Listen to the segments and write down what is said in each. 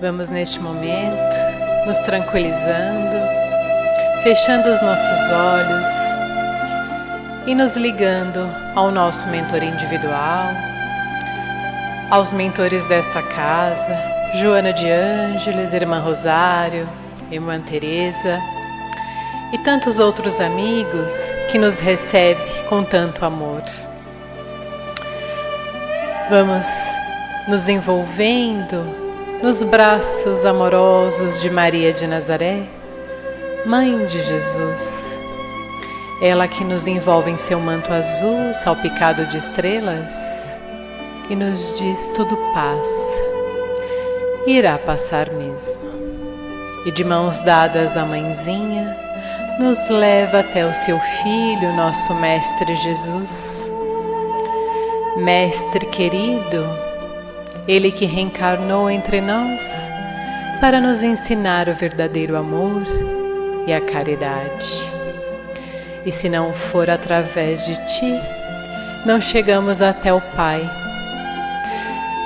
Vamos neste momento nos tranquilizando, fechando os nossos olhos e nos ligando ao nosso mentor individual, aos mentores desta casa, Joana de Ângeles, Irmã Rosário, Irmã Teresa e tantos outros amigos que nos recebem com tanto amor. Vamos nos envolvendo nos braços amorosos de Maria de Nazaré, Mãe de Jesus. Ela que nos envolve em seu manto azul, salpicado de estrelas, e nos diz: tudo passa, irá passar mesmo. E de mãos dadas à Mãezinha, nos leva até o seu Filho, nosso Mestre Jesus. Mestre querido, Ele que reencarnou entre nós para nos ensinar o verdadeiro amor e a caridade. E se não for através de Ti, não chegamos até o Pai.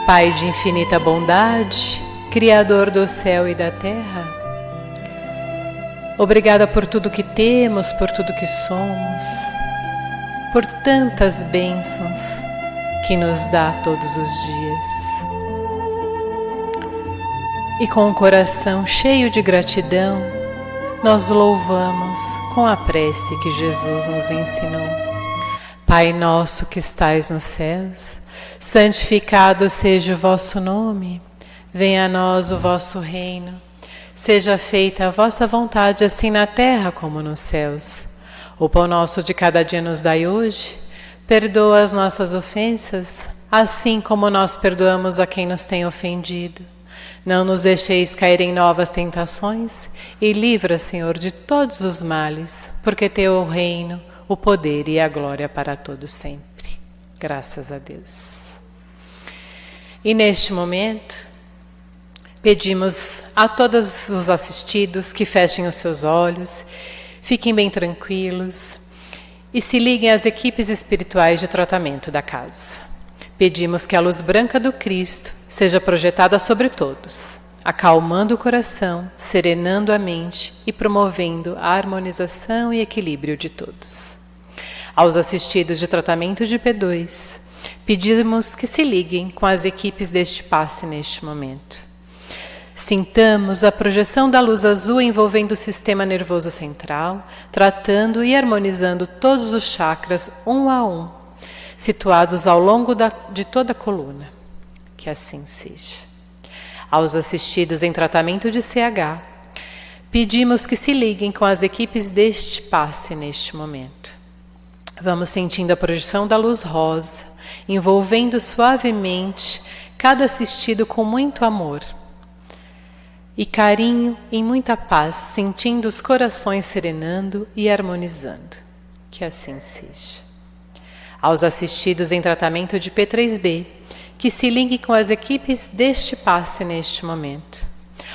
Pai de infinita bondade, Criador do céu e da terra, obrigada por tudo que temos, por tudo que somos, por tantas bênçãos que nos dá todos os dias. E com o coração cheio de gratidão, nós louvamos com a prece que Jesus nos ensinou. Pai nosso que estais nos céus, santificado seja o vosso nome. Venha a nós o vosso reino. Seja feita a vossa vontade, assim na terra como nos céus. O pão nosso de cada dia nos dai hoje. Perdoa as nossas ofensas, assim como nós perdoamos a quem nos tem ofendido. Não nos deixeis cair em novas tentações e livra, Senhor, de todos os males, porque Teu é o reino, o poder e a glória para todos sempre. Graças a Deus. E neste momento, pedimos a todos os assistidos que fechem os seus olhos, fiquem bem tranquilos e se liguem às equipes espirituais de tratamento da casa. Pedimos que a luz branca do Cristo seja projetada sobre todos, acalmando o coração, serenando a mente e promovendo a harmonização e equilíbrio de todos. Aos assistidos de tratamento de P2, pedimos que se liguem com as equipes deste passe neste momento. Sintamos a projeção da luz azul envolvendo o sistema nervoso central, tratando e harmonizando todos os chakras um a um, situados ao longo de toda a coluna. Que assim seja. Aos assistidos em tratamento de CH, pedimos que se liguem com as equipes deste passe neste momento. Vamos sentindo a projeção da luz rosa, envolvendo suavemente cada assistido com muito amor e carinho e muita paz, sentindo os corações serenando e harmonizando. Que assim seja. Aos assistidos em tratamento de P3B, que se liguem com as equipes deste passe neste momento.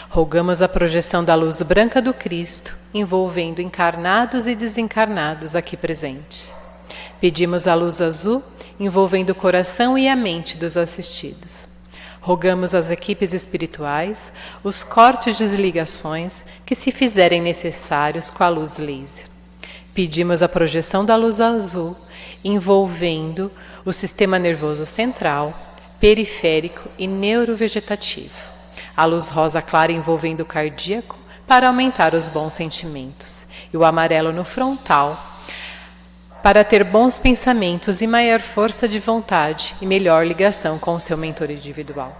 Rogamos a projeção da luz branca do Cristo, envolvendo encarnados e desencarnados aqui presentes. Pedimos a luz azul, envolvendo o coração e a mente dos assistidos. Rogamos às equipes espirituais os cortes de desligações que se fizerem necessários com a luz laser. Pedimos a projeção da luz azul, envolvendo o sistema nervoso central, periférico e neurovegetativo. A luz rosa clara envolvendo o cardíaco para aumentar os bons sentimentos. E o amarelo no frontal para ter bons pensamentos e maior força de vontade e melhor ligação com o seu mentor individual.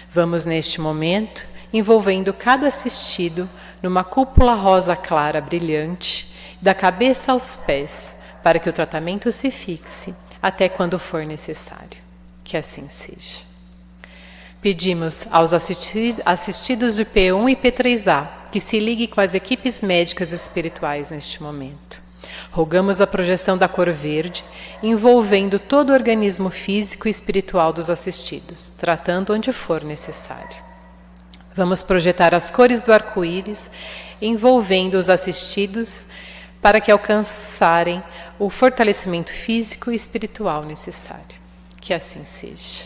Vamos neste momento envolvendo cada assistido numa cúpula rosa clara brilhante, da cabeça aos pés, para que o tratamento se fixe até quando for necessário. Que assim seja. Pedimos aos assistidos de P1 e P3A que se liguem com as equipes médicas espirituais neste momento. Rogamos a projeção da cor verde, envolvendo todo o organismo físico e espiritual dos assistidos, tratando onde for necessário. Vamos projetar as cores do arco-íris, envolvendo os assistidos, para que alcançarem o fortalecimento físico e espiritual necessário. Que assim seja.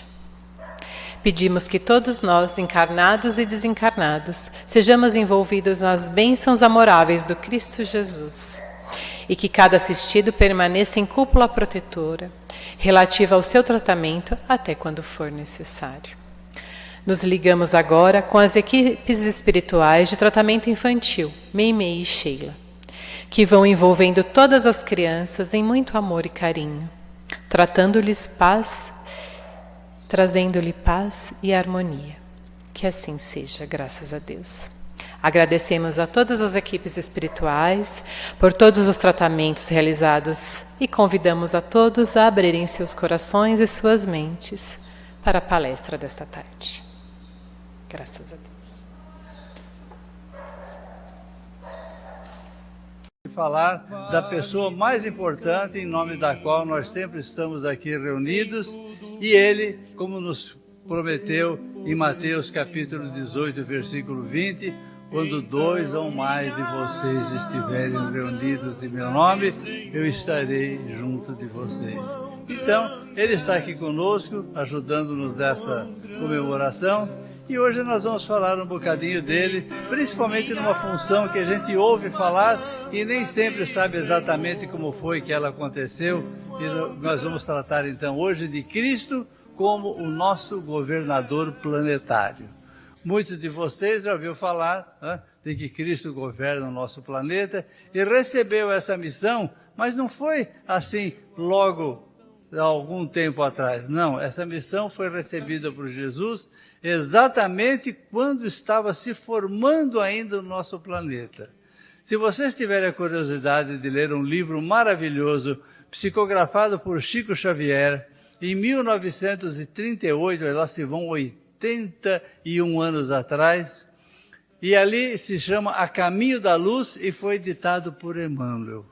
Pedimos que todos nós, encarnados e desencarnados, sejamos envolvidos nas bênçãos amoráveis do Cristo Jesus e que cada assistido permaneça em cúpula protetora, relativa ao seu tratamento até quando for necessário. Nos ligamos agora com as equipes espirituais de tratamento infantil, Meimei e Sheila, que vão envolvendo todas as crianças em muito amor e carinho, trazendo-lhe paz e harmonia. Que assim seja, graças a Deus. Agradecemos a todas as equipes espirituais por todos os tratamentos realizados e convidamos a todos a abrirem seus corações e suas mentes para a palestra desta tarde. Graças a Deus. Falar da pessoa mais importante em nome da qual nós sempre estamos aqui reunidos, e ele, como nos prometeu em Mateus capítulo 18, versículo 20, quando 2 ou mais de vocês estiverem reunidos em meu nome, eu estarei junto de vocês. Então, ele está aqui conosco, ajudando-nos nessa comemoração. E hoje nós vamos falar um bocadinho dele, principalmente numa função que a gente ouve falar e nem sempre sabe exatamente como foi que ela aconteceu. E nós vamos tratar então hoje de Cristo como o nosso governador planetário. Muitos de vocês já ouviram falar de que Cristo governa o nosso planeta e recebeu essa missão, mas não foi assim logo há algum tempo atrás. Não, essa missão foi recebida por Jesus exatamente quando estava se formando ainda o nosso planeta. Se vocês tiverem a curiosidade de ler um livro maravilhoso, psicografado por Chico Xavier, em 1938, lá se vão 81 anos atrás, e ali se chama A Caminho da Luz e foi ditado por Emmanuel.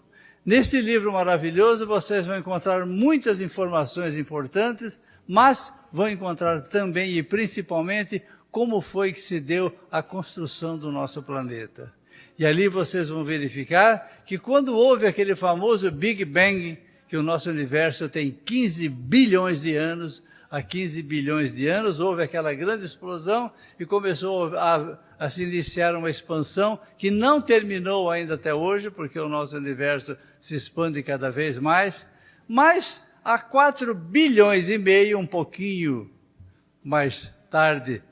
Neste livro maravilhoso vocês vão encontrar muitas informações importantes, mas vão encontrar também e principalmente como foi que se deu a construção do nosso planeta. E ali vocês vão verificar que quando houve aquele famoso Big Bang, que o nosso universo tem 15 bilhões de anos, há 15 bilhões de anos houve aquela grande explosão e começou a se iniciar uma expansão que não terminou ainda até hoje, porque o nosso universo se expande cada vez mais, mas há 4 bilhões e meio, um pouquinho mais tarde,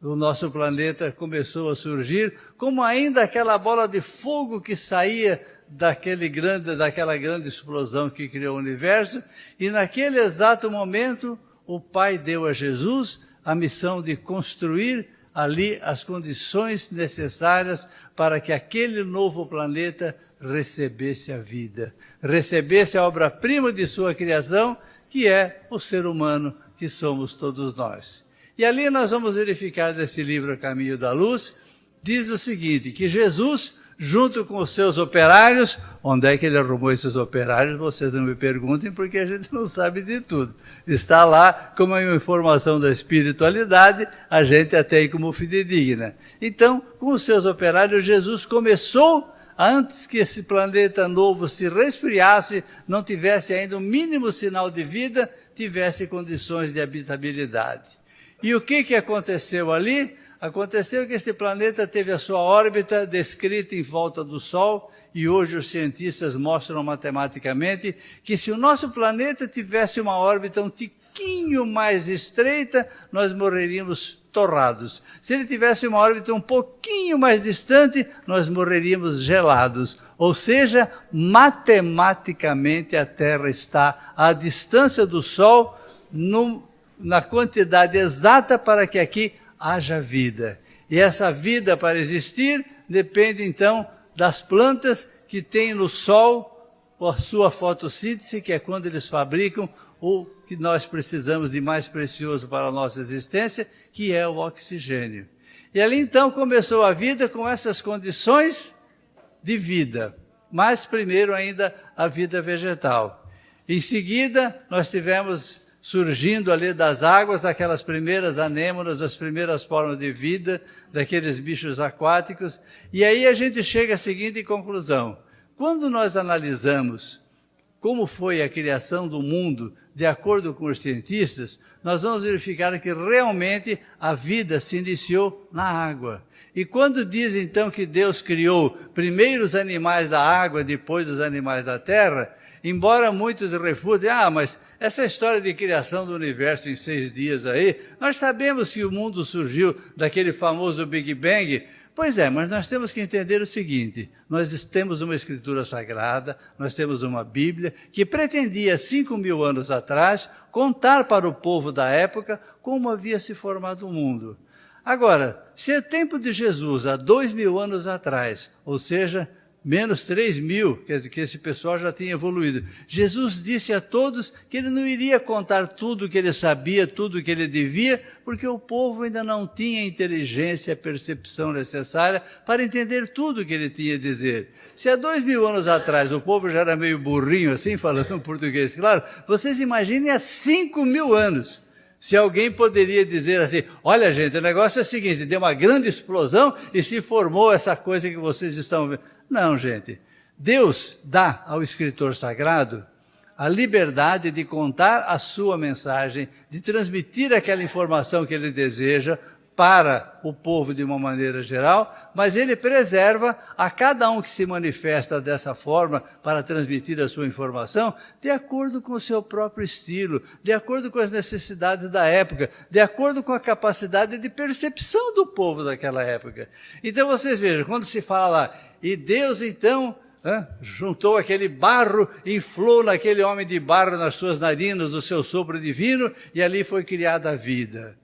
o nosso planeta começou a surgir, como ainda aquela bola de fogo que saía daquela grande explosão que criou o universo, e naquele exato momento o Pai deu a Jesus a missão de construir ali as condições necessárias para que aquele novo planeta recebesse a vida, recebesse a obra-prima de sua criação, que é o ser humano, que somos todos nós. E ali nós vamos verificar desse livro A Caminho da Luz, diz o seguinte, que Jesus, junto com os seus operários, onde é que ele arrumou esses operários? Vocês não me perguntem, porque a gente não sabe de tudo. Está lá como uma informação da espiritualidade, a gente até tem como fidedigna. Então, com os seus operários, Jesus começou, antes que esse planeta novo se resfriasse, não tivesse ainda o mínimo sinal de vida, tivesse condições de habitabilidade. E o que aconteceu ali? Aconteceu que este planeta teve a sua órbita descrita em volta do Sol, e hoje os cientistas mostram matematicamente que se o nosso planeta tivesse uma órbita um tiquinho mais estreita, nós morreríamos torrados. Se ele tivesse uma órbita um pouquinho mais distante, nós morreríamos gelados. Ou seja, matematicamente a Terra está à distância do Sol, na quantidade exata para que aqui haja vida. E essa vida, para existir, depende então das plantas que têm no Sol a sua fotossíntese, que é quando eles fabricam o que nós precisamos de mais precioso para a nossa existência, que é o oxigênio. E ali então começou a vida com essas condições de vida, mas primeiro ainda a vida vegetal. Em seguida, nós tivemos surgindo ali das águas aquelas primeiras anêmonas, as primeiras formas de vida daqueles bichos aquáticos. E aí a gente chega à seguinte conclusão. Quando nós analisamos como foi a criação do mundo de acordo com os cientistas, nós vamos verificar que realmente a vida se iniciou na água. E quando diz então que Deus criou primeiro os animais da água, depois os animais da terra, embora muitos refutem, mas essa história de criação do universo em 6 dias aí, nós sabemos que o mundo surgiu daquele famoso Big Bang. Pois é, mas nós temos que entender o seguinte, nós temos uma escritura sagrada, nós temos uma Bíblia, que pretendia 5.000 anos atrás contar para o povo da época como havia se formado o mundo. Agora, se é tempo de Jesus, há 2.000 anos atrás, ou seja, menos 3.000, quer dizer que esse pessoal já tinha evoluído. Jesus disse a todos que ele não iria contar tudo o que ele sabia, tudo o que ele devia, porque o povo ainda não tinha a inteligência e a percepção necessária para entender tudo o que ele tinha a dizer. Se há 2.000 anos atrás o povo já era meio burrinho assim, falando em português, claro, vocês imaginem há 5.000 anos. Se alguém poderia dizer assim, olha gente, o negócio é o seguinte, deu uma grande explosão e se formou essa coisa que vocês estão vendo. Não, gente. Deus dá ao escritor sagrado a liberdade de contar a sua mensagem, de transmitir aquela informação que ele deseja para o povo de uma maneira geral, mas ele preserva a cada um que se manifesta dessa forma para transmitir a sua informação de acordo com o seu próprio estilo, de acordo com as necessidades da época, de acordo com a capacidade de percepção do povo daquela época. Então vocês vejam, quando se fala lá, e Deus então juntou aquele barro, inflou naquele homem de barro nas suas narinas o seu sopro divino e ali foi criada a vida.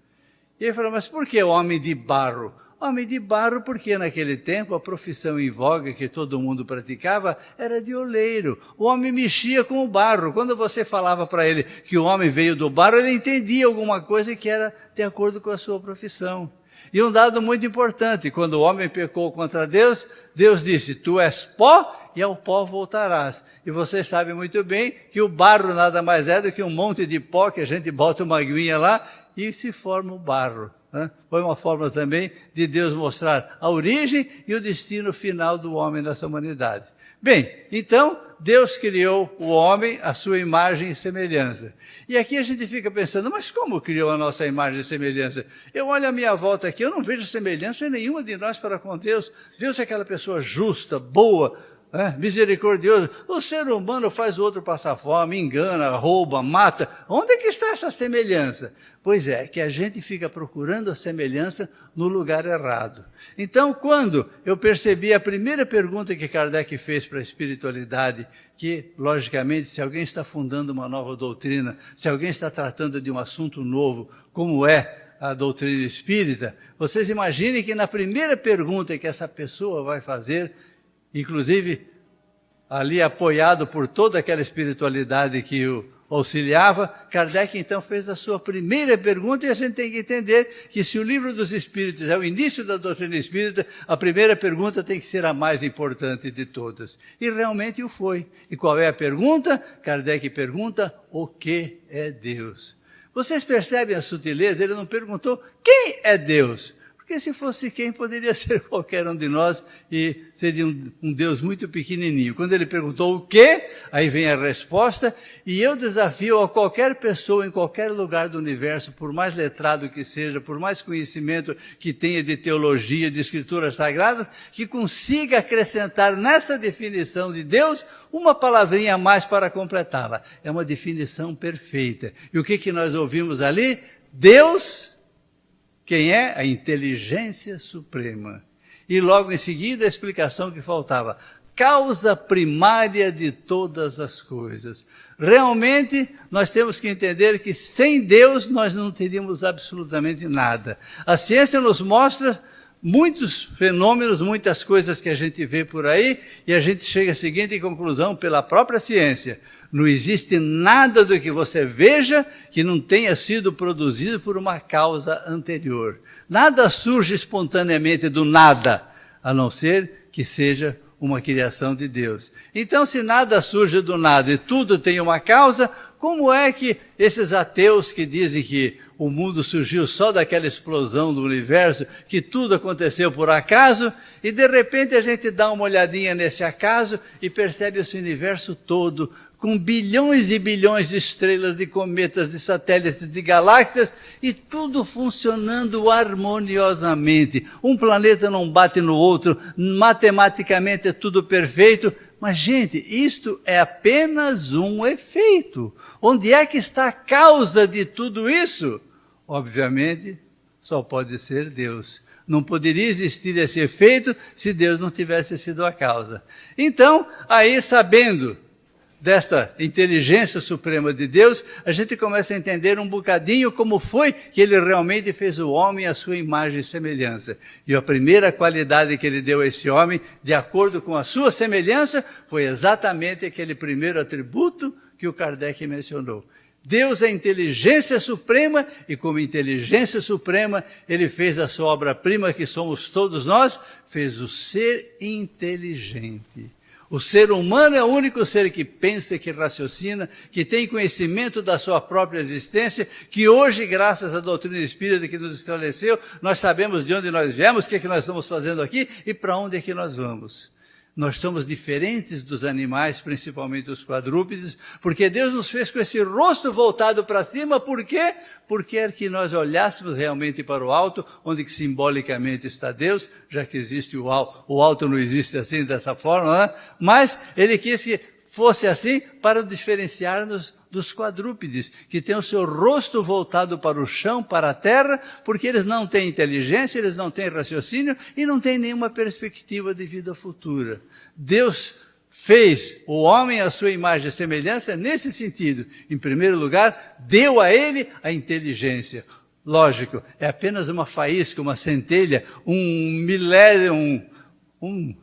E ele falou, mas por que homem de barro? Homem de barro porque naquele tempo a profissão em voga que todo mundo praticava era de oleiro. O homem mexia com o barro. Quando você falava para ele que o homem veio do barro, ele entendia alguma coisa que era de acordo com a sua profissão. E um dado muito importante, quando o homem pecou contra Deus, Deus disse, tu és pó e ao pó voltarás. E você sabe muito bem que o barro nada mais é do que um monte de pó que a gente bota uma aguinha lá e se forma o barro. Foi uma forma também de Deus mostrar a origem e o destino final do homem nessa humanidade. Bem, então Deus criou o homem à sua imagem e semelhança. E aqui a gente fica pensando, mas como criou a nossa imagem e semelhança? Eu olho à minha volta aqui, eu não vejo semelhança nenhuma de nós para com Deus. Deus é aquela pessoa justa, boa, misericordioso. O ser humano faz o outro passar fome, engana, rouba, mata. Onde é que está essa semelhança? Pois é, que a gente fica procurando a semelhança no lugar errado. Então, quando eu percebi a primeira pergunta que Kardec fez para a espiritualidade, que, logicamente, se alguém está fundando uma nova doutrina, se alguém está tratando de um assunto novo, como é a doutrina espírita, vocês imaginem que na primeira pergunta que essa pessoa vai fazer, inclusive ali apoiado por toda aquela espiritualidade que o auxiliava, Kardec então fez a sua primeira pergunta e a gente tem que entender que se o Livro dos Espíritos é o início da doutrina espírita, a primeira pergunta tem que ser a mais importante de todas. E realmente o foi. E qual é a pergunta? Kardec pergunta, o que é Deus? Vocês percebem a sutileza? Ele não perguntou, quem é Deus? Porque se fosse quem, poderia ser qualquer um de nós e seria um Deus muito pequenininho. Quando ele perguntou o quê, aí vem a resposta, e eu desafio a qualquer pessoa em qualquer lugar do universo, por mais letrado que seja, por mais conhecimento que tenha de teologia, de escrituras sagradas, que consiga acrescentar nessa definição de Deus uma palavrinha a mais para completá-la. É uma definição perfeita. E o que nós ouvimos ali? Deus... Quem é? A inteligência suprema. E logo em seguida a explicação que faltava. Causa primária de todas as coisas. Realmente nós temos que entender que sem Deus nós não teríamos absolutamente nada. A ciência nos mostra muitos fenômenos, muitas coisas que a gente vê por aí, e a gente chega à seguinte conclusão pela própria ciência. Não existe nada do que você veja que não tenha sido produzido por uma causa anterior. Nada surge espontaneamente do nada, a não ser que seja uma criação de Deus. Então, se nada surge do nada e tudo tem uma causa, como é que esses ateus que dizem que o mundo surgiu só daquela explosão do universo, que tudo aconteceu por acaso, e de repente a gente dá uma olhadinha nesse acaso e percebe esse universo todo com bilhões e bilhões de estrelas, de cometas, de satélites, de galáxias, e tudo funcionando harmoniosamente. Um planeta não bate no outro, matematicamente é tudo perfeito. Mas, gente, isto é apenas um efeito. Onde é que está a causa de tudo isso? Obviamente, só pode ser Deus. Não poderia existir esse efeito se Deus não tivesse sido a causa. Então, aí sabendo desta inteligência suprema de Deus, a gente começa a entender um bocadinho como foi que ele realmente fez o homem à sua imagem e semelhança. E a primeira qualidade que ele deu a esse homem, de acordo com a sua semelhança, foi exatamente aquele primeiro atributo que o Kardec mencionou. Deus é a inteligência suprema, e como inteligência suprema, ele fez a sua obra-prima, que somos todos nós, fez o ser inteligente. O ser humano é o único ser que pensa, que raciocina, que tem conhecimento da sua própria existência, que hoje, graças à doutrina espírita que nos esclareceu, nós sabemos de onde nós viemos, o que é que nós estamos fazendo aqui e para onde é que nós vamos. Nós somos diferentes dos animais, principalmente os quadrúpedes, porque Deus nos fez com esse rosto voltado para cima. Por quê? Porque quer que nós olhássemos realmente para o alto, onde que simbolicamente está Deus, já que existe o alto não existe assim, dessa forma, né? Mas ele quis que fosse assim para diferenciar-nos dos quadrúpedes, que têm o seu rosto voltado para o chão, para a terra, porque eles não têm inteligência, eles não têm raciocínio e não têm nenhuma perspectiva de vida futura. Deus fez o homem à sua imagem e semelhança nesse sentido. Em primeiro lugar, deu a ele a inteligência. Lógico, é apenas uma faísca, uma centelha, um milésimo, um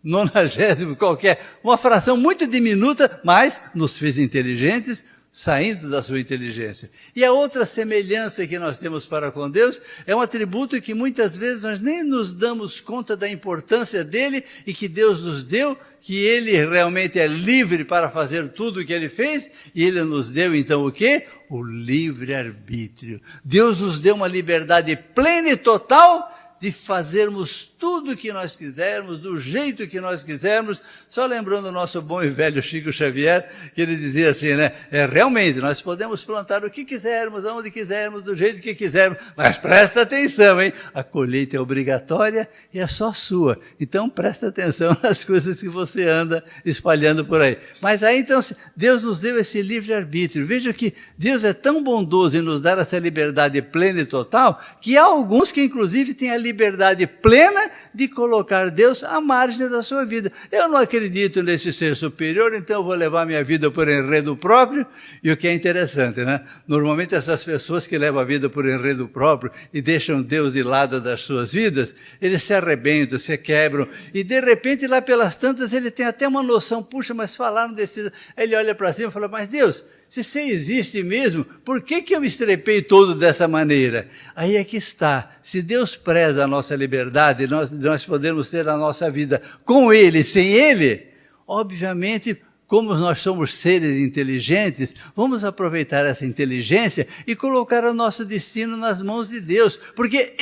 nonagésimo qualquer, uma fração muito diminuta, mas nos fez inteligentes, saindo da sua inteligência. E a outra semelhança que nós temos para com Deus é um atributo que muitas vezes nós nem nos damos conta da importância dele e que Deus nos deu, que ele realmente é livre para fazer tudo o que ele fez, e ele nos deu então o quê? O livre-arbítrio. Deus nos deu uma liberdade plena e total de fazermos tudo o que nós quisermos, do jeito que nós quisermos, só lembrando o nosso bom e velho Chico Xavier, que ele dizia assim, né? Realmente, nós podemos plantar o que quisermos, aonde quisermos, do jeito que quisermos, mas presta atenção, hein? A colheita é obrigatória e é só sua. Então, presta atenção nas coisas que você anda espalhando por aí. Mas aí, então, Deus nos deu esse livre-arbítrio. Veja que Deus é tão bondoso em nos dar essa liberdade plena e total, que há alguns que, inclusive, têm a liberdade plena de colocar Deus à margem da sua vida. Eu não acredito nesse ser superior, então eu vou levar minha vida por enredo próprio. E o que é interessante, né? Normalmente essas pessoas que levam a vida por enredo próprio e deixam Deus de lado das suas vidas, eles se arrebentam, se quebram, e de repente lá pelas tantas ele tem até uma noção, puxa, mas falaram desse... Ele olha para cima e fala, mas Deus, se você existe mesmo, por que eu me estrepei todo dessa maneira? Aí é que está. Se Deus preza a nossa liberdade, nós podemos ter a nossa vida com Ele, sem Ele, obviamente, como nós somos seres inteligentes, vamos aproveitar essa inteligência e colocar o nosso destino nas mãos de Deus, porque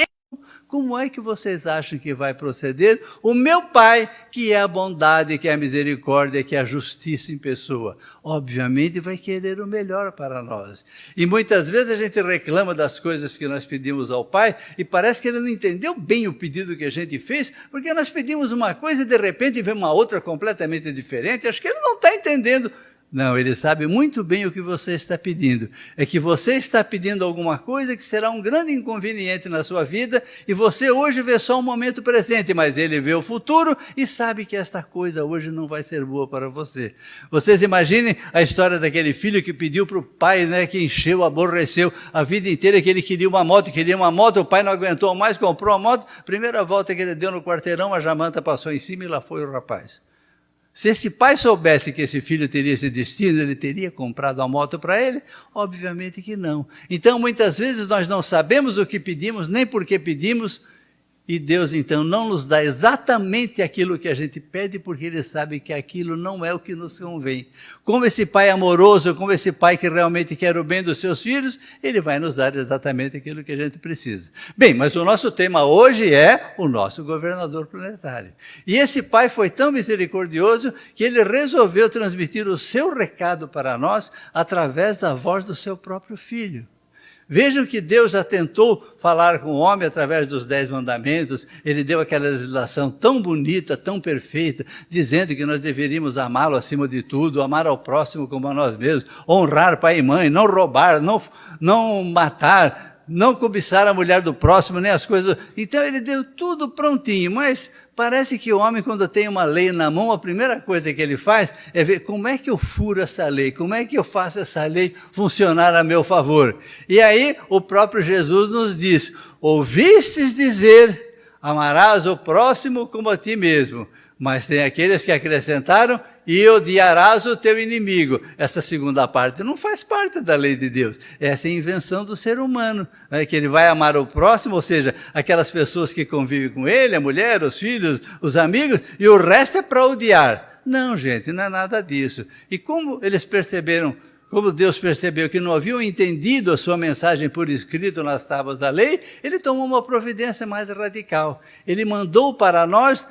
como é que vocês acham que vai proceder? O meu Pai, que é a bondade, que é a misericórdia, que é a justiça em pessoa, obviamente vai querer o melhor para nós. E muitas vezes a gente reclama das coisas que nós pedimos ao Pai e parece que Ele não entendeu bem o pedido que a gente fez, porque nós pedimos uma coisa e de repente vem uma outra completamente diferente. Acho que Ele não está entendendo. Não, Ele sabe muito bem o que você está pedindo. É que você está pedindo alguma coisa que será um grande inconveniente na sua vida e você hoje vê só o momento presente, mas Ele vê o futuro e sabe que esta coisa hoje não vai ser boa para você. Vocês imaginem a história daquele filho que pediu para o pai, né, que encheu, aborreceu a vida inteira, que ele queria uma moto, o pai não aguentou mais, comprou a moto, primeira volta que ele deu no quarteirão, a jamanta passou em cima e lá foi o rapaz. Se esse pai soubesse que esse filho teria esse destino, ele teria comprado a moto para ele? Obviamente que não. Então, muitas vezes nós não sabemos o que pedimos, nem por que pedimos, E Deus, então, não nos dá exatamente aquilo que a gente pede, porque Ele sabe que aquilo não é o que nos convém. Como esse pai amoroso, como esse pai que realmente quer o bem dos seus filhos, Ele vai nos dar exatamente aquilo que a gente precisa. Bem, mas o nosso tema hoje é o nosso governador planetário. E esse pai foi tão misericordioso que Ele resolveu transmitir o seu recado para nós através da voz do seu próprio filho. Vejam que Deus já tentou falar com o homem através dos 10 mandamentos. Ele deu aquela legislação tão bonita, tão perfeita, dizendo que nós deveríamos amá-lo acima de tudo, amar ao próximo como a nós mesmos, honrar pai e mãe, não roubar, não matar, não cobiçar a mulher do próximo, nem as coisas. Então ele deu tudo prontinho, mas parece que o homem, quando tem uma lei na mão, a primeira coisa que ele faz é ver como é que eu furo essa lei, como é que eu faço essa lei funcionar a meu favor. E aí o próprio Jesus nos diz: ouvistes dizer, amarás o próximo como a ti mesmo. Mas tem aqueles que acrescentaram, e odiarás o teu inimigo. Essa segunda parte não faz parte da lei de Deus. Essa é a invenção do ser humano, né? Que ele vai amar o próximo, ou seja, aquelas pessoas que convivem com ele, a mulher, os filhos, os amigos, e o resto é para odiar. Não, gente, não é nada disso. E como eles perceberam, como Deus percebeu que não haviam entendido a sua mensagem por escrito nas tábuas da lei, Ele tomou uma providência mais radical. Ele mandou para nós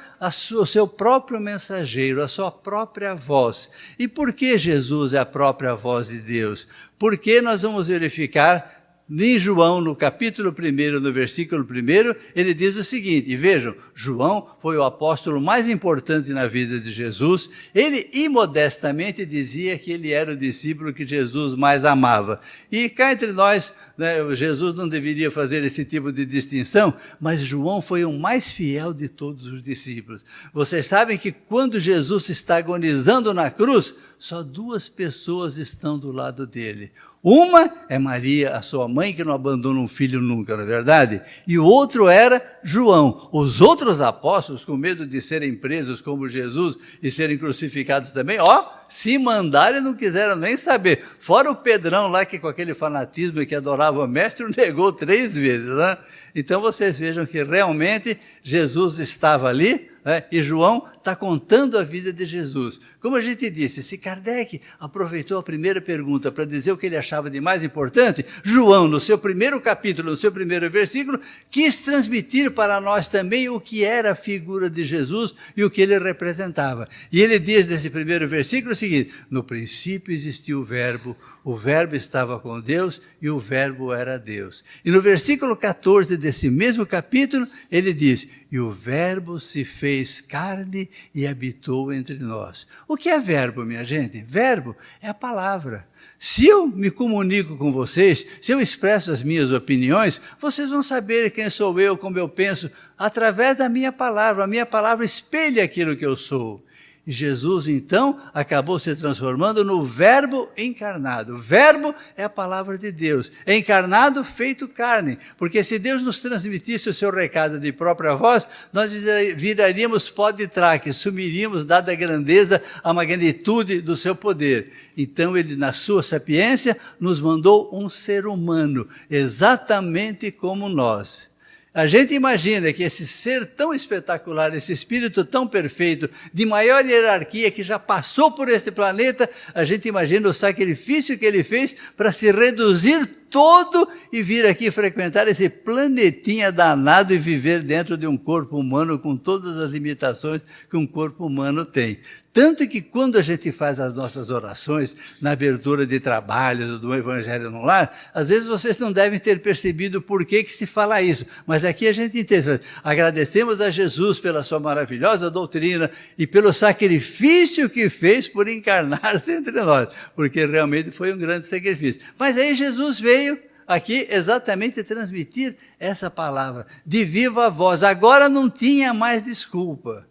o seu próprio mensageiro, a sua própria voz. E por que Jesus é a própria voz de Deus? Porque nós vamos verificar em João, no capítulo 1, no versículo 1, ele diz o seguinte, e vejam, João foi o apóstolo mais importante na vida de Jesus. Ele imodestamente dizia que ele era o discípulo que Jesus mais amava. E cá entre nós, né, Jesus não deveria fazer esse tipo de distinção, mas João foi o mais fiel de todos os discípulos. Vocês sabem que quando Jesus está agonizando na cruz, só 2 pessoas estão do lado dele. Uma é Maria, a sua mãe, que não abandona um filho nunca, não é verdade? E o outro era João. Os outros apóstolos, com medo de serem presos como Jesus e serem crucificados também, se mandarem, não quiseram nem saber. Fora o Pedrão lá, que com aquele fanatismo que adorava o mestre, negou 3 vezes, né? Então vocês vejam que realmente Jesus estava ali, né? E João está contando a vida de Jesus. Como a gente disse, se Kardec aproveitou a primeira pergunta para dizer o que ele achava de mais importante, João, no seu primeiro capítulo, no seu primeiro versículo, quis transmitir para nós também o que era a figura de Jesus e o que ele representava. E ele diz nesse primeiro versículo o seguinte: no princípio existiu o Verbo estava com Deus e o Verbo era Deus. E no versículo 14 desse mesmo capítulo, ele diz: e o Verbo se fez carne e habitou entre nós. O que é verbo, minha gente? Verbo é a palavra. Se eu me comunico com vocês, se eu expresso as minhas opiniões, vocês vão saber quem sou eu, como eu penso, através da minha palavra. A minha palavra espelha aquilo que eu sou. E Jesus, então, acabou se transformando no Verbo encarnado. O Verbo é a palavra de Deus. É encarnado, feito carne. Porque se Deus nos transmitisse o seu recado de própria voz, nós viraríamos pó de traque, sumiríamos, dada a grandeza, a magnitude do seu poder. Então, ele, na sua sapiência, nos mandou um ser humano, exatamente como nós. A gente imagina que esse ser tão espetacular, esse espírito tão perfeito, de maior hierarquia, que já passou por este planeta, a gente imagina o sacrifício que ele fez para se reduzir todo e vir aqui frequentar esse planetinha danado e viver dentro de um corpo humano com todas as limitações que um corpo humano tem. Tanto que quando a gente faz as nossas orações na abertura de trabalhos do Evangelho no Lar, às vezes vocês não devem ter percebido por que se fala isso, mas aqui a gente entende. Agradecemos a Jesus pela sua maravilhosa doutrina e pelo sacrifício que fez por encarnar-se entre nós, porque realmente foi um grande sacrifício. Mas aí Jesus veio aqui exatamente transmitir essa palavra de viva voz. Agora não tinha mais desculpa.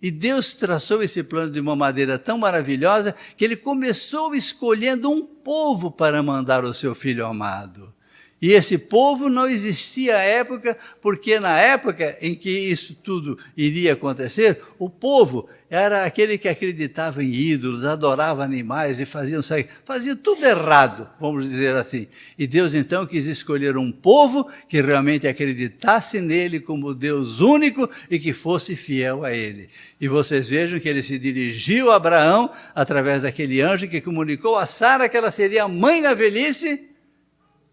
E Deus traçou esse plano de uma maneira tão maravilhosa que ele começou escolhendo um povo para mandar o seu Filho amado. E esse povo não existia à época, porque na época em que isso tudo iria acontecer, o povo era aquele que acreditava em ídolos, adorava animais e fazia tudo errado, vamos dizer assim. E Deus então quis escolher um povo que realmente acreditasse nele como Deus único e que fosse fiel a ele. E vocês vejam que ele se dirigiu a Abraão através daquele anjo que comunicou a Sara que ela seria mãe na velhice,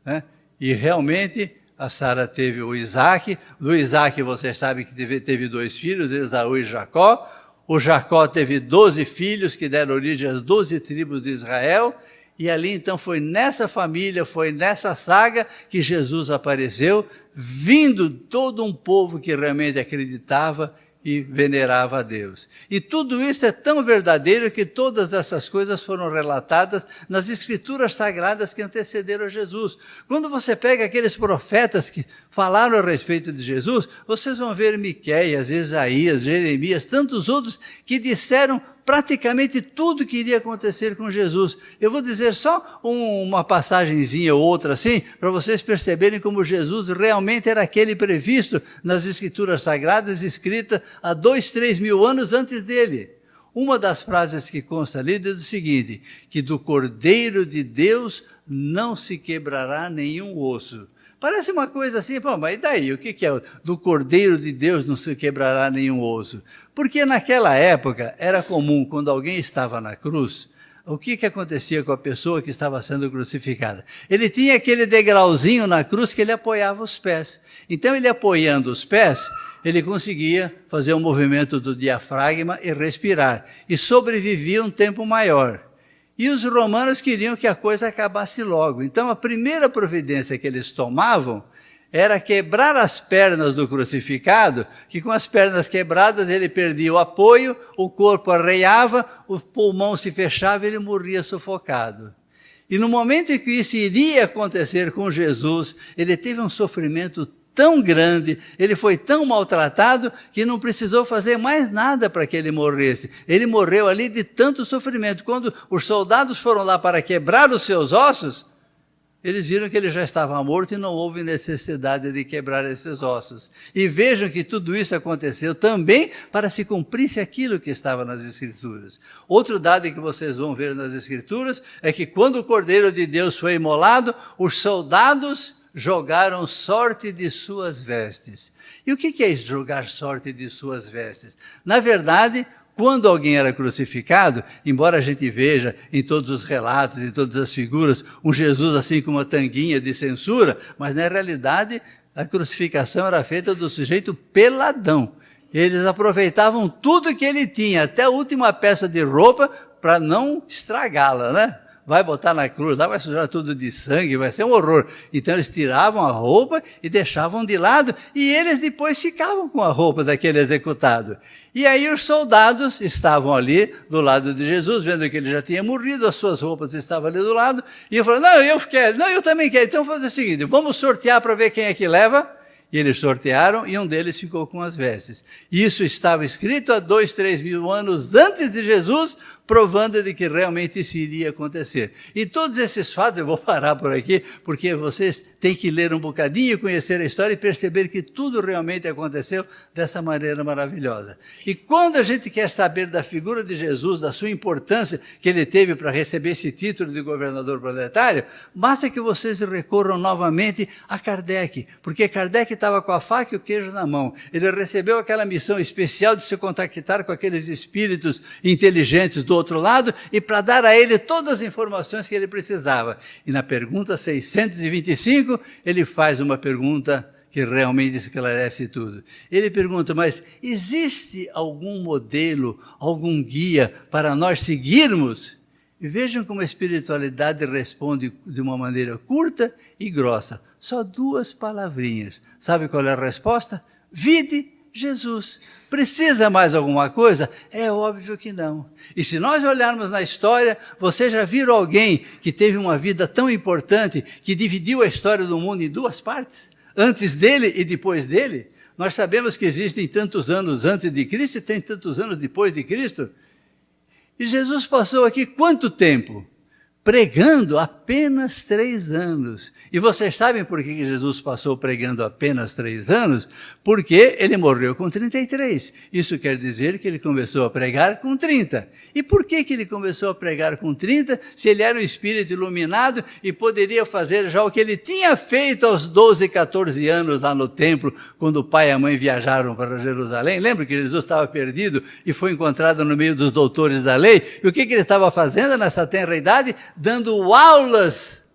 né? E realmente a Sara teve o Isaac. Do Isaac vocês sabem que teve 2 filhos, Esaú e Jacó. O Jacó teve 12 filhos que deram origem às 12 tribos de Israel. E ali então foi nessa família, foi nessa saga que Jesus apareceu, vindo todo um povo que realmente acreditava e venerava a Deus. E tudo isso é tão verdadeiro que todas essas coisas foram relatadas nas escrituras sagradas que antecederam Jesus. Quando você pega aqueles profetas que falaram a respeito de Jesus, vocês vão ver Miqueias, Isaías, Jeremias, tantos outros que disseram praticamente tudo que iria acontecer com Jesus. Eu vou dizer só uma passagenzinha ou outra assim, para vocês perceberem como Jesus realmente era aquele previsto nas Escrituras Sagradas, escrita há 2, 3 mil anos antes dele. Uma das frases que consta ali diz o seguinte, que do Cordeiro de Deus não se quebrará nenhum osso. Parece uma coisa assim, pô, mas e daí? O que é? Do Cordeiro de Deus não se quebrará nenhum osso. Porque naquela época era comum, quando alguém estava na cruz, o que acontecia com a pessoa que estava sendo crucificada? Ele tinha aquele degrauzinho na cruz que ele apoiava os pés. Então ele apoiando os pés, ele conseguia fazer o movimento do diafragma e respirar. E sobrevivia um tempo maior. E os romanos queriam que a coisa acabasse logo. Então, a primeira providência que eles tomavam era quebrar as pernas do crucificado, que com as pernas quebradas ele perdia o apoio, o corpo arreiava, o pulmão se fechava e ele morria sufocado. E no momento em que isso iria acontecer com Jesus, ele teve um sofrimento tão grande, ele foi tão maltratado que não precisou fazer mais nada para que ele morresse. Ele morreu ali de tanto sofrimento. Quando os soldados foram lá para quebrar os seus ossos, eles viram que ele já estava morto e não houve necessidade de quebrar esses ossos. E vejam que tudo isso aconteceu também para se cumprisse aquilo que estava nas Escrituras. Outro dado que vocês vão ver nas Escrituras é que quando o Cordeiro de Deus foi imolado, os soldados jogaram sorte de suas vestes. E o que é jogar sorte de suas vestes? Na verdade, quando alguém era crucificado, embora a gente veja em todos os relatos, em todas as figuras, um Jesus assim com uma tanguinha de censura, mas na realidade a crucificação era feita do sujeito peladão. Eles aproveitavam tudo que ele tinha, até a última peça de roupa, para não estragá-la, né? Vai botar na cruz, lá vai sujar tudo de sangue, vai ser um horror. Então eles tiravam a roupa e deixavam de lado, e eles depois ficavam com a roupa daquele executado. E aí os soldados estavam ali do lado de Jesus, vendo que ele já tinha morrido, as suas roupas estavam ali do lado, e eu falei, não, eu quero, não, eu também quero. Então vamos fazer o seguinte, vamos sortear para ver quem é que leva. E eles sortearam e um deles ficou com as vestes. Isso estava escrito há 2, 3 mil anos antes de Jesus, provando de que realmente isso iria acontecer. E todos esses fatos, eu vou parar por aqui, porque vocês têm que ler um bocadinho, conhecer a história e perceber que tudo realmente aconteceu dessa maneira maravilhosa. E quando a gente quer saber da figura de Jesus, da sua importância que ele teve para receber esse título de governador planetário, basta que vocês recorram novamente a Kardec, porque Kardec estava com a faca e o queijo na mão. Ele recebeu aquela missão especial de se contactar com aqueles espíritos inteligentes do outro lado e para dar a ele todas as informações que ele precisava. E na pergunta 625, ele faz uma pergunta que realmente esclarece tudo. Ele pergunta, mas existe algum modelo, algum guia para nós seguirmos? E vejam como a espiritualidade responde de uma maneira curta e grossa. Só 2 palavrinhas. Sabe qual é a resposta? Vide Jesus. Precisa mais alguma coisa? É óbvio que não. E se nós olharmos na história, vocês já viram alguém que teve uma vida tão importante, que dividiu a história do mundo em 2 partes? Antes dele e depois dele? Nós sabemos que existem tantos anos antes de Cristo e tem tantos anos depois de Cristo. E Jesus passou aqui quanto tempo? pregando apenas 3 anos. E vocês sabem por que Jesus passou pregando apenas 3 anos? Porque ele morreu com 33. Isso quer dizer que ele começou a pregar com 30. E por que ele começou a pregar com 30, se ele era um espírito iluminado e poderia fazer já o que ele tinha feito aos 12, 14 anos lá no templo, quando o pai e a mãe viajaram para Jerusalém? Lembra que Jesus estava perdido e foi encontrado no meio dos doutores da lei? E o que ele estava fazendo nessa tenra idade? Dando aulas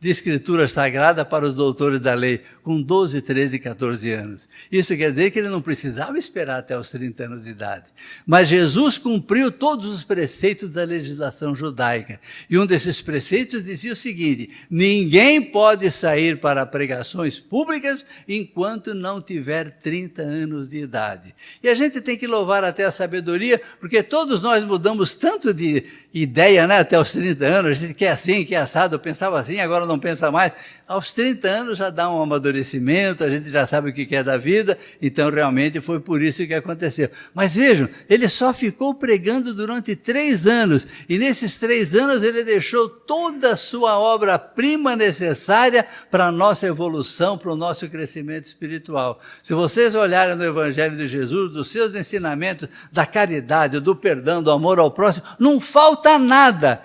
de escritura sagrada para os doutores da lei, com 12, 13, 14 anos. Isso quer dizer que ele não precisava esperar até os 30 anos de idade. Mas Jesus cumpriu todos os preceitos da legislação judaica. E um desses preceitos dizia o seguinte: ninguém pode sair para pregações públicas enquanto não tiver 30 anos de idade. E a gente tem que louvar até a sabedoria, porque todos nós mudamos tanto de ideia, né, até os 30 anos. A gente quer assim, quer assado, eu pensava assim, agora não pensa mais. Aos 30 anos já dá um amadurecimento, a gente já sabe o que é da vida, então realmente foi por isso que aconteceu. Mas vejam, ele só ficou pregando durante 3 anos, e nesses 3 anos ele deixou toda a sua obra-prima necessária para a nossa evolução, para o nosso crescimento espiritual. Se vocês olharem no Evangelho de Jesus, dos seus ensinamentos, da caridade, do perdão, do amor ao próximo, não falta nada.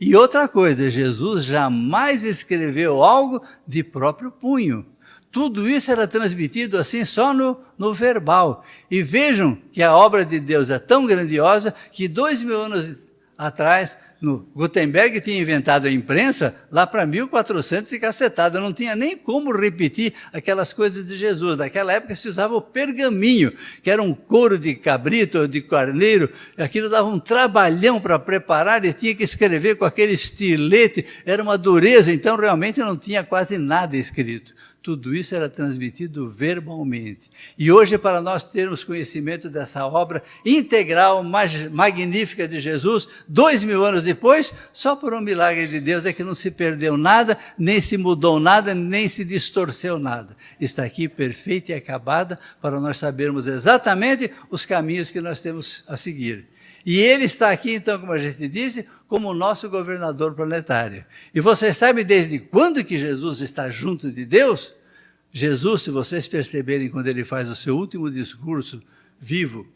E outra coisa, Jesus jamais escreveu algo de próprio punho. Tudo isso era transmitido assim só no verbal. E vejam que a obra de Deus é tão grandiosa que 2000 anos atrás, Gutenberg tinha inventado a imprensa lá para 1400 e cacetada. Não tinha nem como repetir aquelas coisas de Jesus. Naquela época se usava o pergaminho, que era um couro de cabrito ou de carneiro. Aquilo dava um trabalhão para preparar e tinha que escrever com aquele estilete. Era uma dureza, então realmente não tinha quase nada escrito. Tudo isso era transmitido verbalmente. E hoje, para nós termos conhecimento dessa obra integral, magnífica de Jesus, 2000 anos depois, só por um milagre de Deus é que não se perdeu nada, nem se mudou nada, nem se distorceu nada. Está aqui perfeita e acabada para nós sabermos exatamente os caminhos que nós temos a seguir. E ele está aqui, então, como a gente disse, como o nosso governador planetário. E vocês sabem desde quando que Jesus está junto de Deus? Jesus, se vocês perceberem, quando ele faz o seu último discurso vivo,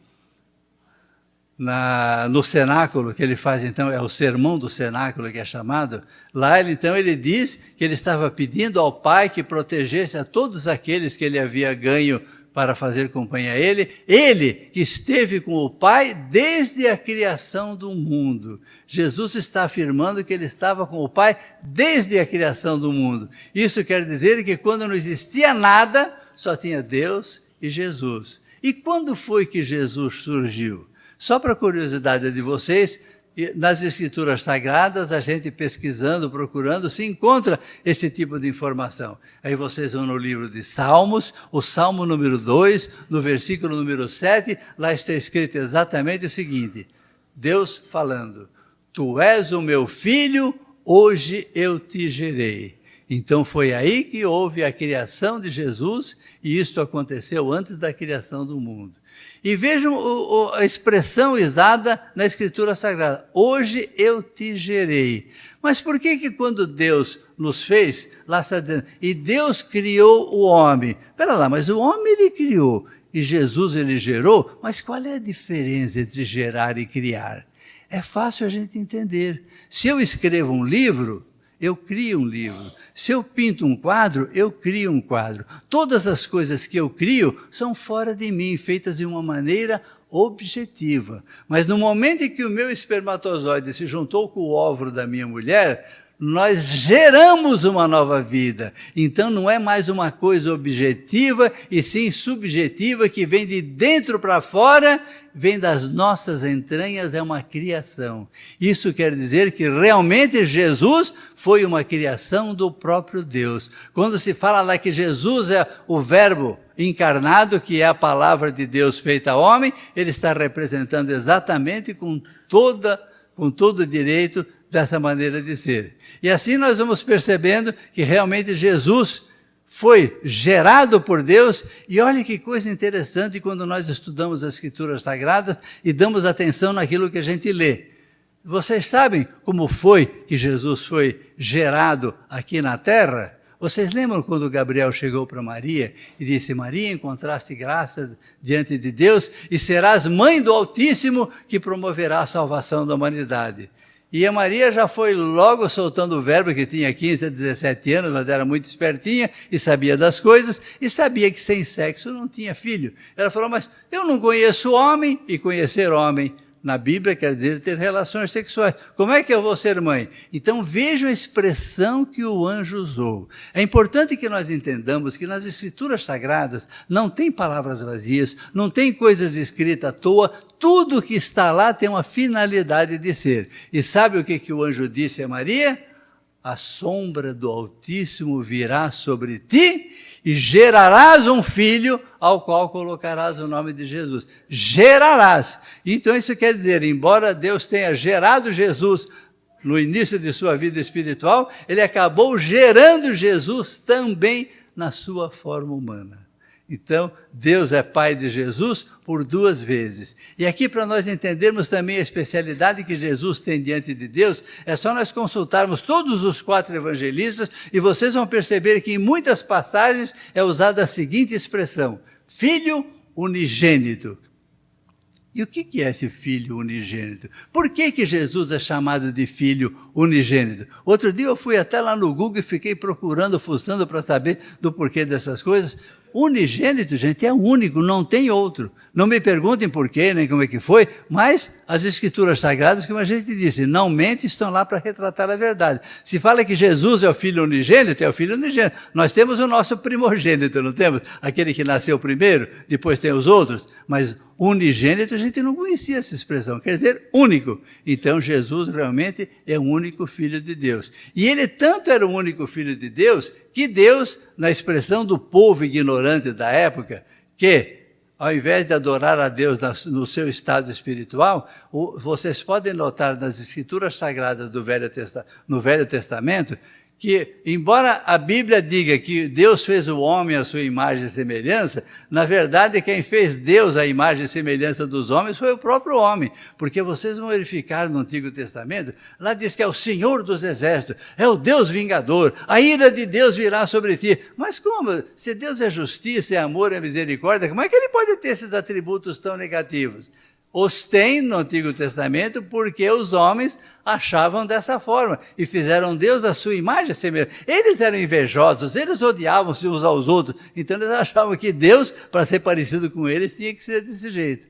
no cenáculo, que ele faz, então, é o sermão do cenáculo que é chamado, lá ele diz que ele estava pedindo ao Pai que protegesse a todos aqueles que ele havia ganho para fazer companhia a ele que esteve com o Pai desde a criação do mundo. Jesus está afirmando que ele estava com o Pai desde a criação do mundo. Isso quer dizer que quando não existia nada, só tinha Deus e Jesus. E quando foi que Jesus surgiu? Só para curiosidade de vocês, nas Escrituras Sagradas, a gente pesquisando, procurando, se encontra esse tipo de informação. Aí vocês vão no livro de Salmos, o Salmo número 2, no versículo número 7, lá está escrito exatamente o seguinte: Deus falando, tu és o meu filho, hoje eu te gerei. Então foi aí que houve a criação de Jesus, e isto aconteceu antes da criação do mundo. E vejam a expressão usada na Escritura Sagrada, hoje eu te gerei. Mas por que quando Deus nos fez, lá está dizendo, e Deus criou o homem? Espera lá, mas o homem ele criou, e Jesus ele gerou? Mas qual é a diferença entre gerar e criar? É fácil a gente entender. Se eu escrevo um livro, eu crio um livro. Se eu pinto um quadro, eu crio um quadro. Todas as coisas que eu crio são fora de mim, feitas de uma maneira objetiva. Mas no momento em que o meu espermatozoide se juntou com o óvulo da minha mulher, nós geramos uma nova vida. Então não é mais uma coisa objetiva, e sim subjetiva, que vem de dentro para fora, vem das nossas entranhas, é uma criação. Isso quer dizer que realmente Jesus foi uma criação do próprio Deus. Quando se fala lá que Jesus é o Verbo encarnado, que é a palavra de Deus feita homem, ele está representando exatamente com todo direito dessa maneira de ser. E assim nós vamos percebendo que realmente Jesus foi gerado por Deus. E olha que coisa interessante quando nós estudamos as Escrituras Sagradas e damos atenção naquilo que a gente lê. Vocês sabem como foi que Jesus foi gerado aqui na terra? Vocês lembram quando Gabriel chegou para Maria e disse: Maria, encontraste graça diante de Deus e serás mãe do Altíssimo, que promoverá a salvação da humanidade. E a Maria já foi logo soltando o verbo, que tinha 15 a 17 anos, mas era muito espertinha e sabia das coisas, e sabia que sem sexo não tinha filho. Ela falou: mas eu não conheço homem, e conhecer homem na Bíblia quer dizer ter relações sexuais. Como é que eu vou ser mãe? Então vejam a expressão que o anjo usou. É importante que nós entendamos que nas Escrituras Sagradas não tem palavras vazias, não tem coisas escritas à toa, tudo que está lá tem uma finalidade de ser. E sabe o que o anjo disse a Maria? A sombra do Altíssimo virá sobre ti e gerarás um filho ao qual colocarás o nome de Jesus. Gerarás. Então isso quer dizer, embora Deus tenha gerado Jesus no início de sua vida espiritual, ele acabou gerando Jesus também na sua forma humana. Então, Deus é Pai de Jesus por 2 vezes. E aqui, para nós entendermos também a especialidade que Jesus tem diante de Deus, é só nós consultarmos todos os 4 evangelistas e vocês vão perceber que em muitas passagens é usada a seguinte expressão: Filho unigênito. E o que é esse Filho unigênito? Por que Jesus é chamado de Filho unigênito? Outro dia eu fui até lá no Google e fiquei procurando, fuçando para saber do porquê dessas coisas. Unigênito, gente, é único, não tem outro. Não me perguntem por quê, nem como é que foi, mas as Escrituras Sagradas, como a gente disse, não mente, estão lá para retratar a verdade. Se fala que Jesus é o Filho unigênito, é o Filho unigênito. Nós temos o nosso primogênito, não temos? Aquele que nasceu primeiro, depois tem os outros, mas unigênito a gente não conhecia essa expressão, quer dizer único. Então Jesus realmente é o único Filho de Deus. E ele tanto era o único Filho de Deus, que Deus, na expressão do povo ignorante da época, que ao invés de adorar a Deus no seu estado espiritual, vocês podem notar nas Escrituras Sagradas no Velho Testamento, que, embora a Bíblia diga que Deus fez o homem à sua imagem e semelhança, na verdade quem fez Deus à imagem e semelhança dos homens foi o próprio homem, porque vocês vão verificar no Antigo Testamento, lá diz que é o Senhor dos Exércitos, é o Deus vingador, a ira de Deus virá sobre ti. Mas como? Se Deus é justiça, é amor, é misericórdia, como é que ele pode ter esses atributos tão negativos? Os tem no Antigo Testamento porque os homens achavam dessa forma e fizeram Deus à sua imagem e semelhança. Eles eram invejosos, eles odiavam-se uns aos outros, então eles achavam que Deus, para ser parecido com eles, tinha que ser desse jeito.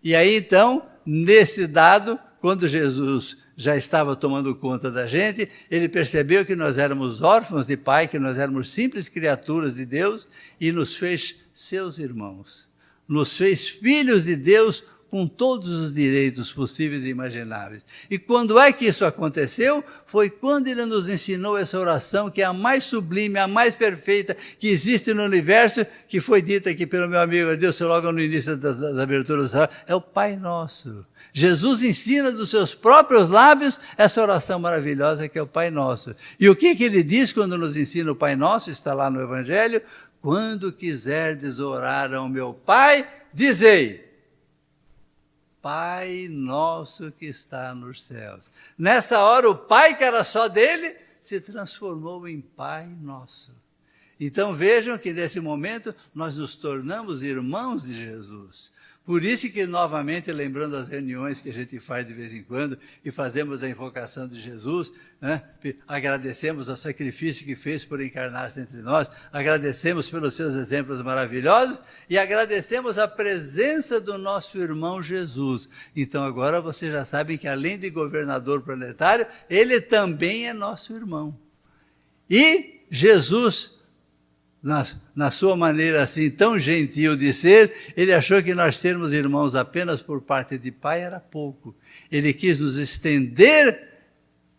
E aí então, nesse dado, quando Jesus já estava tomando conta da gente, ele percebeu que nós éramos órfãos de pai, que nós éramos simples criaturas de Deus e nos fez seus irmãos. Nos fez filhos de Deus com todos os direitos possíveis e imagináveis. E quando é que isso aconteceu? Foi quando ele nos ensinou essa oração, que é a mais sublime, a mais perfeita que existe no universo, que foi dita aqui pelo meu amigo Deus logo no início da abertura do salmo, é o Pai Nosso. Jesus ensina dos seus próprios lábios essa oração maravilhosa que é o Pai Nosso. E o que ele diz quando nos ensina o Pai Nosso? Está lá no Evangelho: quando quiserdes orar ao meu Pai, dizei: Pai nosso que está nos céus. Nessa hora, o Pai, que era só dele, se transformou em Pai nosso. Então vejam que nesse momento nós nos tornamos irmãos de Jesus. Por isso que, novamente, lembrando as reuniões que a gente faz de vez em quando e fazemos a invocação de Jesus, né? Agradecemos o sacrifício que fez por encarnar-se entre nós, agradecemos pelos seus exemplos maravilhosos e agradecemos a presença do nosso irmão Jesus. Então agora vocês já sabem que, além de governador planetário, ele também é nosso irmão. E Jesus, na sua maneira assim tão gentil de ser, ele achou que nós sermos irmãos apenas por parte de pai era pouco. Ele quis nos estender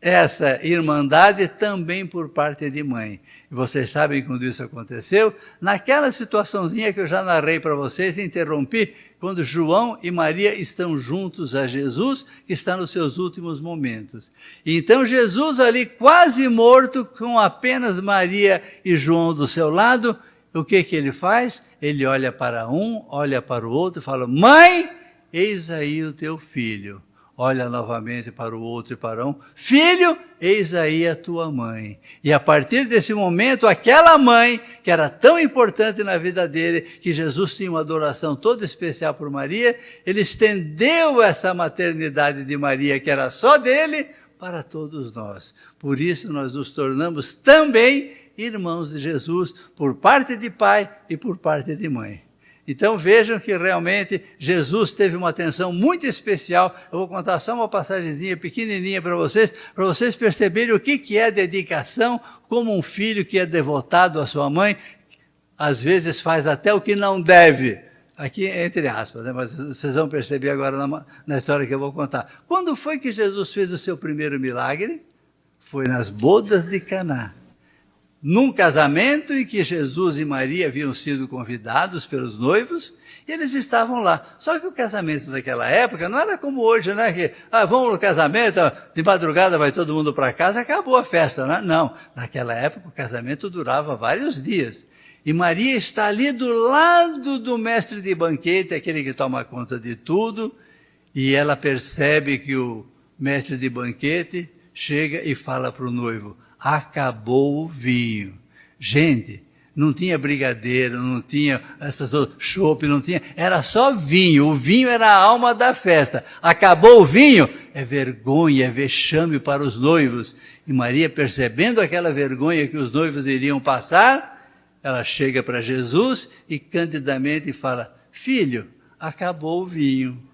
essa irmandade também por parte de mãe. E vocês sabem quando isso aconteceu? Naquela situaçãozinha que eu já narrei para vocês, interrompi, quando João e Maria estão juntos a Jesus, que está nos seus últimos momentos. E então Jesus ali quase morto, com apenas Maria e João do seu lado, o que ele faz? Ele olha para um, olha para o outro e fala: Mãe, eis aí o teu filho. olha novamente para o outro e para um: filho, eis aí a tua mãe. E a partir desse momento, aquela mãe, que era tão importante na vida dele, que Jesus tinha uma adoração toda especial por Maria, ele estendeu essa maternidade de Maria, que era só dele, para todos nós. Por isso nós nos tornamos também irmãos de Jesus, por parte de pai e por parte de mãe. Então vejam que realmente Jesus teve uma atenção muito especial. Eu vou contar só uma passagenzinha pequenininha para vocês perceberem o que é dedicação, como um filho que é devotado à sua mãe, às vezes faz até o que não deve. Aqui entre aspas, né? Mas vocês vão perceber agora na história que eu vou contar. Quando foi que Jesus fez o seu primeiro milagre? Foi nas bodas de Caná. Num casamento em que Jesus e Maria haviam sido convidados pelos noivos, e eles estavam lá. Só que o casamento daquela época não era como hoje, né? Que, vamos no casamento, de madrugada vai todo mundo para casa, acabou a festa, né? Não, naquela época o casamento durava vários dias. E Maria está ali do lado do mestre de banquete, aquele que toma conta de tudo, e ela percebe que o mestre de banquete chega e fala para o noivo: acabou o vinho. Gente, não tinha brigadeiro, não tinha essas outras chopp, não tinha, era só vinho. O vinho era a alma da festa. Acabou o vinho, é vergonha, é vexame para os noivos. E Maria, percebendo aquela vergonha que os noivos iriam passar, ela chega para Jesus e candidamente fala: filho, acabou o vinho.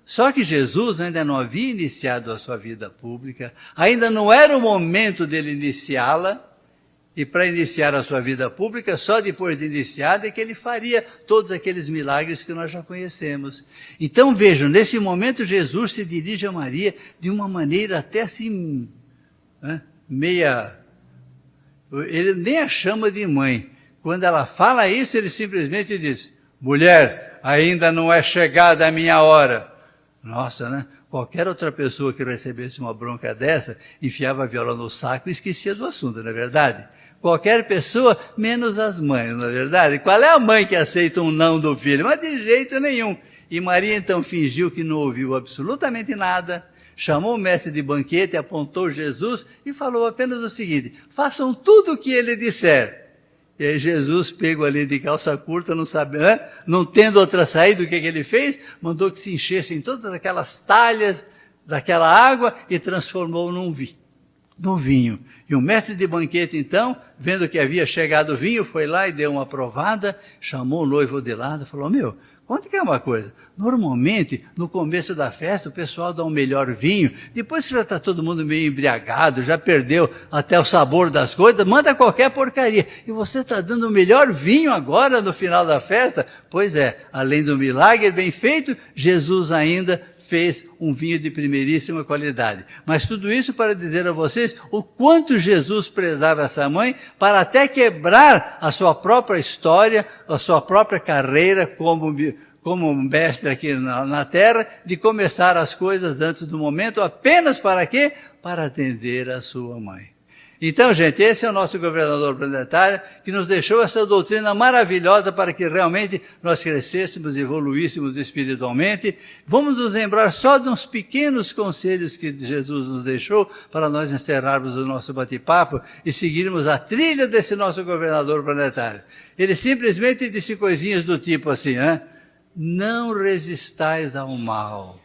Só que Jesus ainda não havia iniciado a sua vida pública, ainda não era o momento dele iniciá-la, e para iniciar a sua vida pública, só depois de iniciada é que ele faria todos aqueles milagres que nós já conhecemos. Então vejam, nesse momento Jesus se dirige a Maria de uma maneira até assim, meia... Ele nem a chama de mãe. Quando ela fala isso, ele simplesmente diz: mulher, ainda não é chegada a minha hora. Nossa, né? Qualquer outra pessoa que recebesse uma bronca dessa, enfiava a viola no saco e esquecia do assunto, não é verdade? Qualquer pessoa, menos as mães, não é verdade? Qual é a mãe que aceita um não do filho? Mas de jeito nenhum. E Maria então fingiu que não ouviu absolutamente nada, chamou o mestre de banquete, apontou Jesus e falou apenas o seguinte: façam tudo o que ele disser. E aí Jesus, pego ali de calça curta, não sabe, né? Não tendo outra saída, o que ele fez? Mandou que se enchessem todas aquelas talhas daquela água e transformou num vinho. E o mestre de banquete, então, vendo que havia chegado o vinho, foi lá e deu uma provada, chamou o noivo de lado e falou: meu, conta que é uma coisa, normalmente, no começo da festa, o pessoal dá um melhor vinho, depois que já está todo mundo meio embriagado, já perdeu até o sabor das coisas, manda qualquer porcaria. E você está dando o melhor vinho agora no final da festa? Pois é, além do milagre bem feito, Jesus ainda fez um vinho de primeiríssima qualidade. Mas tudo isso para dizer a vocês o quanto Jesus prezava essa mãe, para até quebrar a sua própria história, a sua própria carreira como mestre aqui na terra, de começar as coisas antes do momento, apenas para quê? Para atender a sua mãe. Então, gente, esse é o nosso governador planetário, que nos deixou essa doutrina maravilhosa para que realmente nós crescêssemos e evoluíssemos espiritualmente. Vamos nos lembrar só de uns pequenos conselhos que Jesus nos deixou para nós encerrarmos o nosso bate-papo e seguirmos a trilha desse nosso governador planetário. Ele simplesmente disse coisinhas do tipo assim, não resistais ao mal,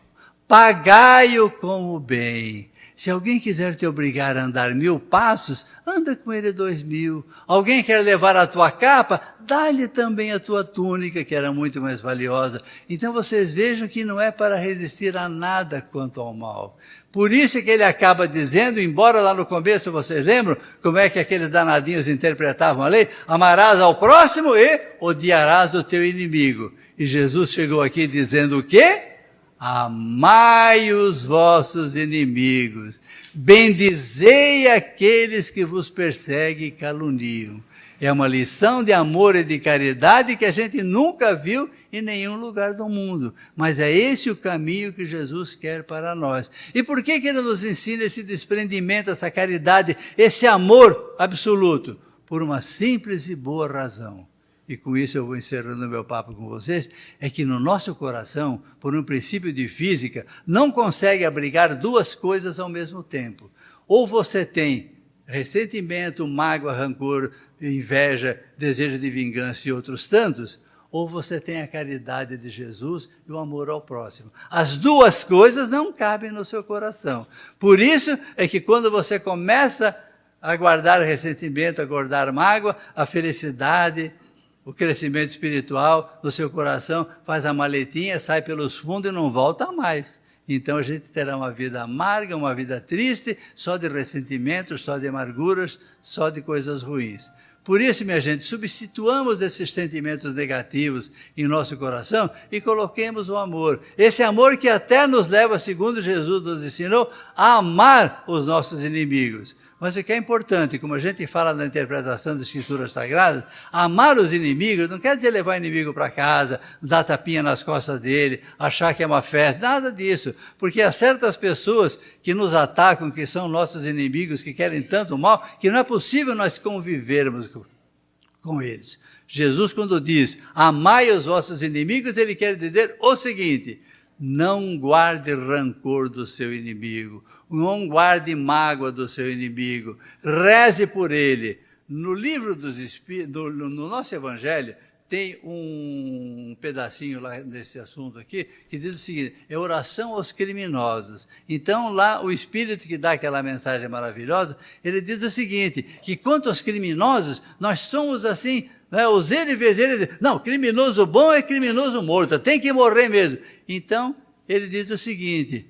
pagai-o com o bem. Se alguém quiser te obrigar a andar 1000 passos, anda com ele 2000. Alguém quer levar a tua capa, dá-lhe também a tua túnica, que era muito mais valiosa. Então vocês vejam que não é para resistir a nada quanto ao mal. Por isso que ele acaba dizendo, embora lá no começo, vocês lembram como é que aqueles danadinhos interpretavam a lei? Amarás ao próximo e odiarás o teu inimigo. E Jesus chegou aqui dizendo o quê? Amai os vossos inimigos, bendizei aqueles que vos perseguem e caluniam. É uma lição de amor e de caridade que a gente nunca viu em nenhum lugar do mundo. Mas é esse o caminho que Jesus quer para nós. E por que ele nos ensina esse desprendimento, essa caridade, esse amor absoluto? Por uma simples e boa razão. e com isso eu vou encerrando o meu papo com vocês, é que no nosso coração, por um princípio de física, não consegue abrigar duas coisas ao mesmo tempo. Ou você tem ressentimento, mágoa, rancor, inveja, desejo de vingança e outros tantos, ou você tem a caridade de Jesus e o amor ao próximo. As duas coisas não cabem no seu coração. Por isso é que quando você começa a guardar ressentimento, a guardar mágoa, a felicidade, o crescimento espiritual no seu coração faz a maletinha, sai pelos fundos e não volta mais. Então a gente terá uma vida amarga, uma vida triste, só de ressentimentos, só de amarguras, só de coisas ruins. Por isso, minha gente, substituamos esses sentimentos negativos em nosso coração e coloquemos o amor. Esse amor que até nos leva, segundo Jesus nos ensinou, a amar os nossos inimigos. Mas o que é importante, como a gente fala na interpretação das Escrituras Sagradas, amar os inimigos não quer dizer levar o inimigo para casa, dar tapinha nas costas dele, achar que é uma festa, nada disso. Porque há certas pessoas que nos atacam, que são nossos inimigos, que querem tanto mal, que não é possível nós convivermos com eles. Jesus, quando diz, amai os vossos inimigos, ele quer dizer o seguinte: não guarde rancor do seu inimigo, não guarde mágoa do seu inimigo, reze por ele. No livro dos Espíritos, no nosso Evangelho, tem um pedacinho lá desse assunto aqui, que diz o seguinte, é oração aos criminosos. Então lá o Espírito que dá aquela mensagem maravilhosa, ele diz o seguinte, que quanto aos criminosos, nós somos assim, os ele vezes ele, não, criminoso bom é criminoso morto, tem que morrer mesmo. Então, ele diz o seguinte,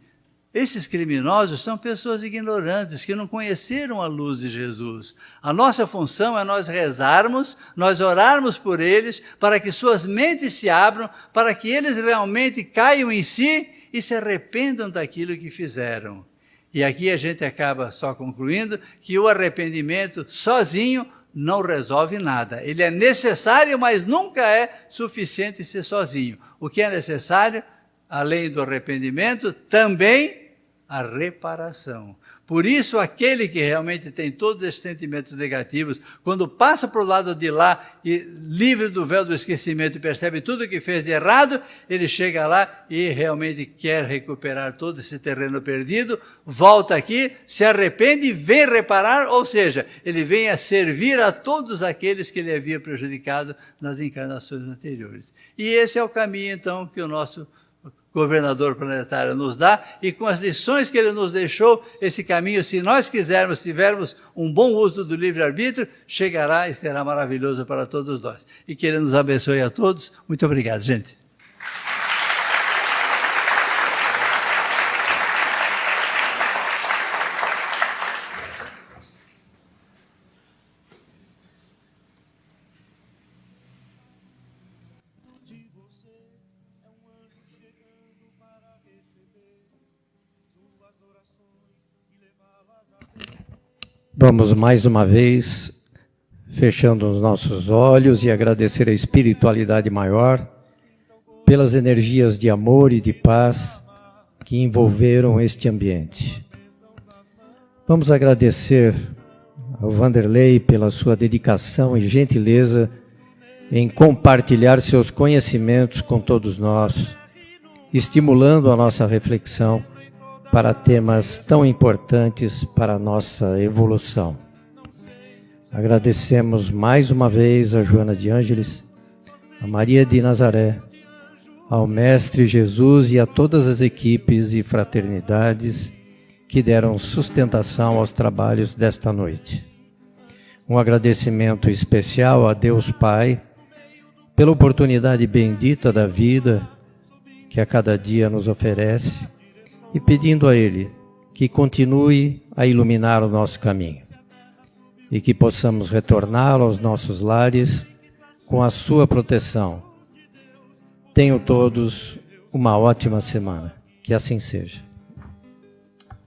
esses criminosos são pessoas ignorantes, que não conheceram a luz de Jesus. A nossa função é nós rezarmos, nós orarmos por eles, para que suas mentes se abram, para que eles realmente caiam em si e se arrependam daquilo que fizeram. E aqui a gente acaba só concluindo que o arrependimento sozinho não resolve nada. Ele é necessário, mas nunca é suficiente ser sozinho. O que é necessário? Além do arrependimento, também a reparação. Por isso, aquele que realmente tem todos esses sentimentos negativos, quando passa para o lado de lá, e livre do véu do esquecimento e percebe tudo o que fez de errado, ele chega lá e realmente quer recuperar todo esse terreno perdido, volta aqui, se arrepende e vem reparar, ou seja, ele vem a servir a todos aqueles que ele havia prejudicado nas encarnações anteriores. E esse é o caminho, então, que o nosso governador planetário nos dá, e com as lições que ele nos deixou, esse caminho, se nós quisermos, tivermos um bom uso do livre-arbítrio, chegará e será maravilhoso para todos nós. E que ele nos abençoe a todos. Muito obrigado, gente. Vamos mais uma vez, fechando os nossos olhos e agradecer a espiritualidade maior pelas energias de amor e de paz que envolveram este ambiente. Vamos agradecer ao Vanderlei pela sua dedicação e gentileza em compartilhar seus conhecimentos com todos nós, estimulando a nossa reflexão para temas tão importantes para a nossa evolução. Agradecemos mais uma vez a Joana de Ângeles, a Maria de Nazaré, ao Mestre Jesus e a todas as equipes e fraternidades que deram sustentação aos trabalhos desta noite. Um agradecimento especial a Deus Pai pela oportunidade bendita da vida que a cada dia nos oferece, e pedindo a Ele que continue a iluminar o nosso caminho e que possamos retornar aos nossos lares com a sua proteção. Tenham todos uma ótima semana. Que assim seja.